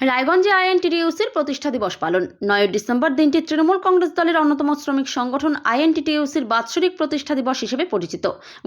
রায়গঞ্জে আইএনটিটিইউসির প্রতিষ্ঠা দিবস পালন। 9 ডিসেম্বর দিনটি তৃণমূল কংগ্রেস দলের অন্যতম শ্রমিক সংগঠন আইএনটিটিইউসির বাৎসরিক প্রতিষ্ঠা দিবস হিসেবে পরিচিত।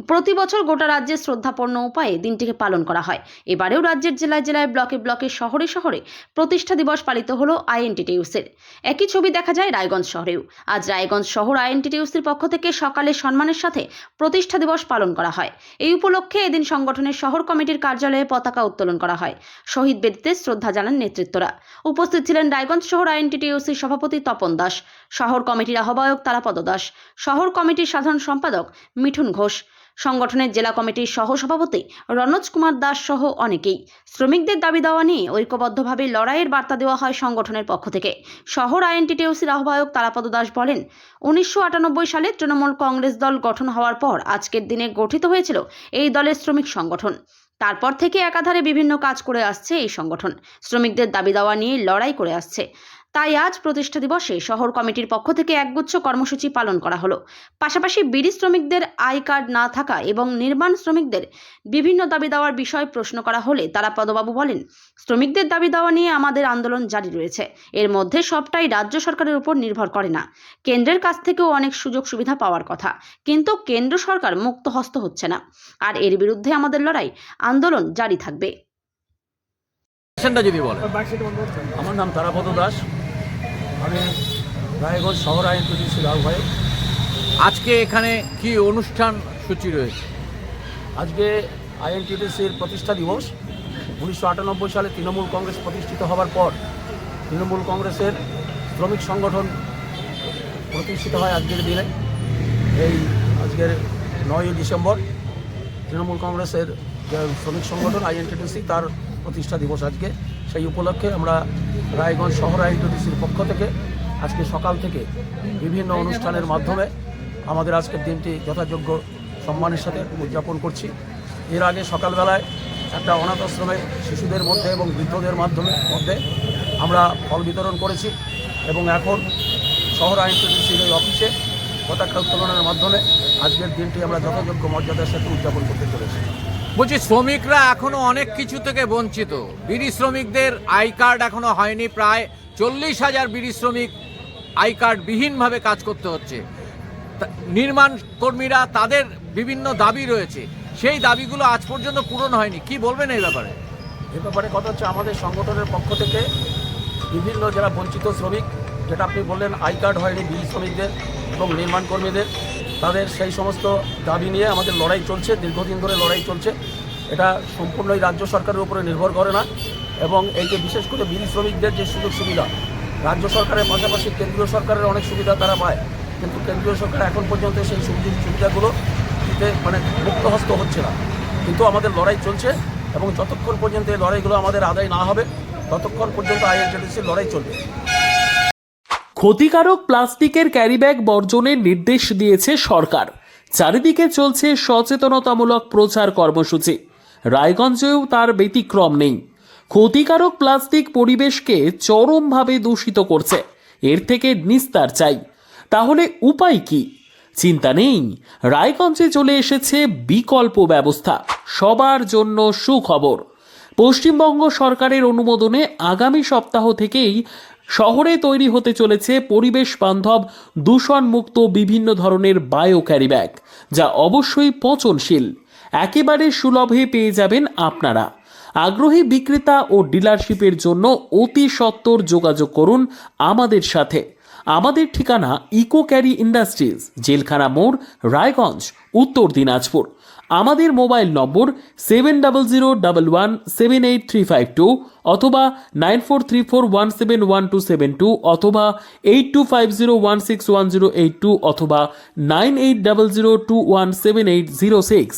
প্রতি বছর গোটা রাজ্যে শ্রদ্ধাপূর্ণ উপায়ে দিনটিকে পালন করা হয়। এবারেও রাজ্যের জেলায় জেলায়, ব্লকে ব্লকে, শহরে শহরে প্রতিষ্ঠা দিবস পালিত হলো আইএনটিটিইউসির। একই ছবি দেখা যায় রায়গঞ্জ শহরেও। আজ রায়গঞ্জ শহর আইএনটিটিইউসির পক্ষ থেকে সকালে সম্মানের সাথে প্রতিষ্ঠা দিবস পালন করা হয়। এই উপলক্ষে এদিন সংগঠনের শহর কমিটির কার্যালয়ে পতাকা উত্তোলন করা হয়। শহীদ বেদিতে শ্রদ্ধা জানান নেতৃত্বরা। উপস্থিত ছিলেন রায়গঞ্জ শহর আইএনটিটিইউসির সভাপতি তপন দাস, শহর কমিটির আহ্বায়ক তারাপদ দাস, শহর কমিটির সাধারণ সম্পাদক মিঠুন ঘোষ, সংগঠনের জেলা কমিটির সহ সভাপতি রণজ কুমার দাস সহ অনেকেই। শ্রমিকদের দাবি দেওয়া নিয়ে ঐক্যবদ্ধভাবে লড়াইয়ের বার্তা দেওয়া হয় সংগঠনের পক্ষ থেকে। শহর আইএনটিটিইউসির আহ্বায়ক তারাপদ দাস বলেন, 1998 সালে তৃণমূল কংগ্রেস দল গঠন হওয়ার পর আজকের দিনে গঠিত হয়েছিল এই দলের শ্রমিক সংগঠন। তারপর থেকে একাধারে বিভিন্ন কাজ করে আসছে এই সংগঠন, শ্রমিকদের দাবি দেওয়া নিয়ে লড়াই করে আসছে। তাই আজ প্রতিষ্ঠা দিবসে শহর কমিটির পক্ষ থেকে একগুচ্ছ কর্মসূচি পালন করা হলো। পাশাপাশি বিড়ি শ্রমিকদের আই কার্ড না থাকা এবং নির্মাণ শ্রমিকদের বিভিন্ন দাবি দেওয়ার বিষয় প্রশ্ন করা হলে তারাপদবাবু বলেন, শ্রমিকদের দাবি দেওয়া নিয়ে আমাদের আন্দোলন জারি রয়েছে। এর মধ্যে সবটাই রাজ্য সরকারের উপর নির্ভর করে না। কেন্দ্রের কাছ থেকেও অনেক সুযোগ সুবিধা পাওয়ার কথা, কিন্তু কেন্দ্র সরকার মুক্ত হস্ত হচ্ছে না। আর এর বিরুদ্ধে আমাদের লড়াই, আন্দোলন জারি থাকবে। যদি বলে, আমার নাম তারাপদ দাস, আমি রায়গঞ্জ শহর আইএনটিটিইউসির আহ্বায়ক। আজকে এখানে কি অনুষ্ঠান সূচি রয়েছে? আজকে আইএনটিটিইউসির প্রতিষ্ঠা দিবস। 1998 সালে তৃণমূল কংগ্রেস প্রতিষ্ঠিত হওয়ার পর তৃণমূল কংগ্রেসের শ্রমিক সংগঠন প্রতিষ্ঠিত হয় আজকের দিনে। এই আজকের 9 ডিসেম্বর তৃণমূল কংগ্রেসের যে শ্রমিক সংগঠন আইএনটিটিইউসি তার প্রতিষ্ঠা দিবস আজকে। সেই উপলক্ষে আমরা রায়গঞ্জ শহর আইএনটিটিইউসির পক্ষ থেকে আজকে সকাল থেকে বিভিন্ন অনুষ্ঠানের মাধ্যমে আমাদের আজকের দিনটি যথাযোগ্য সম্মানের সাথে উদযাপন করছি। এর আগে সকালবেলায় একটা অনাথ আশ্রমে শিশুদের মধ্যে এবং বৃদ্ধদের মধ্যে আমরা ফল বিতরণ করেছি এবং এখন শহর আইএনটিটিইউসির এই অফিসে পতাকা উত্তোলনের মাধ্যমে আজকের দিনটি আমরা যথাযোগ্য মর্যাদার সাথে উদযাপন করতে চলেছি। বলছি, শ্রমিকরা এখনো অনেক কিছু থেকে বঞ্চিত। বিড়ি শ্রমিকদের আই কার্ড এখনো হয়নি। প্রায় 40,000 বিড়ি শ্রমিক আই কার্ড বিহীনভাবে কাজ করতে হচ্ছে। নির্মাণ কর্মীরা, তাদের বিভিন্ন দাবি রয়েছে, সেই দাবিগুলো আজ পর্যন্ত পূরণ হয়নি। কি বলবেন এই ব্যাপারে? এ ব্যাপারে কথা হচ্ছে, আমাদের সংগঠনের পক্ষ থেকে বিভিন্ন যারা বঞ্চিত শ্রমিক, যেটা আপনি বললেন আই কার্ড হয়নি বিড়ি শ্রমিকদের এবং নির্মাণ কর্মীদের, তাদের সেই সমস্ত দাবি নিয়ে আমাদের লড়াই চলছে। দীর্ঘদিন ধরে লড়াই চলছে। এটা সম্পূর্ণই রাজ্য সরকারের উপরে নির্ভর করে না। এবং এই যে বিশেষ করে বিড়ি শ্রমিকদের যে সুযোগ সুবিধা, রাজ্য সরকারের পাশাপাশি কেন্দ্রীয় সরকারের অনেক সুবিধা তারা পায়, কিন্তু কেন্দ্রীয় সরকার এখন পর্যন্ত সেই সুবিধাগুলো দিতে মুক্তহস্ত হচ্ছে না। কিন্তু আমাদের লড়াই চলছে এবং যতক্ষণ পর্যন্ত এই লড়াইগুলো আমাদের আদায় না হবে ততক্ষণ পর্যন্ত আইএনটিটিইউসির লড়াই চলবে। ক্ষতিকারক প্লাস্টিকের ক্যারিব্যাগ বর্জনের নির্দেশ দিয়েছে সরকার। চারিদিকে চলছে সচেতনতামূলক প্রচার কর্মসূচি। রায়গঞ্জেও তার ব্যতিক্রম নেই। ক্ষতিকারক প্লাস্টিক পরিবেশকে চরমভাবে দূষিত করছে। এর থেকে নিস্তার চাই। তাহলে উপায় কি? চিন্তা নেই, রায়গঞ্জে চলে এসেছে বিকল্প ব্যবস্থা। সবার জন্য সুখবর। পশ্চিমবঙ্গ সরকারের অনুমোদনে আগামী সপ্তাহ থেকেই শহরে তৈরি হতে চলেছে পরিবেশ বান্ধব, দূষণমুক্ত বিভিন্ন ধরনের বায়ো ক্যারিব্যাগ, যা অবশ্যই পচনশীল। একেবারে সুলভে পেয়ে যাবেন আপনারা। আগ্রহী বিক্রেতা ও ডিলারশিপের জন্য অতি সত্বর যোগাযোগ করুন আমাদের সাথে। আমাদের ঠিকানা ইকো ক্যারি ইন্ডাস্ট্রিজ, জেলখানা মোড়, রায়গঞ্জ, উত্তর দিনাজপুর। আমাদের মোবাইল নম্বর 7001178352 অথবা 9434171272 অথবা 8250161082 অথবা 9800217806।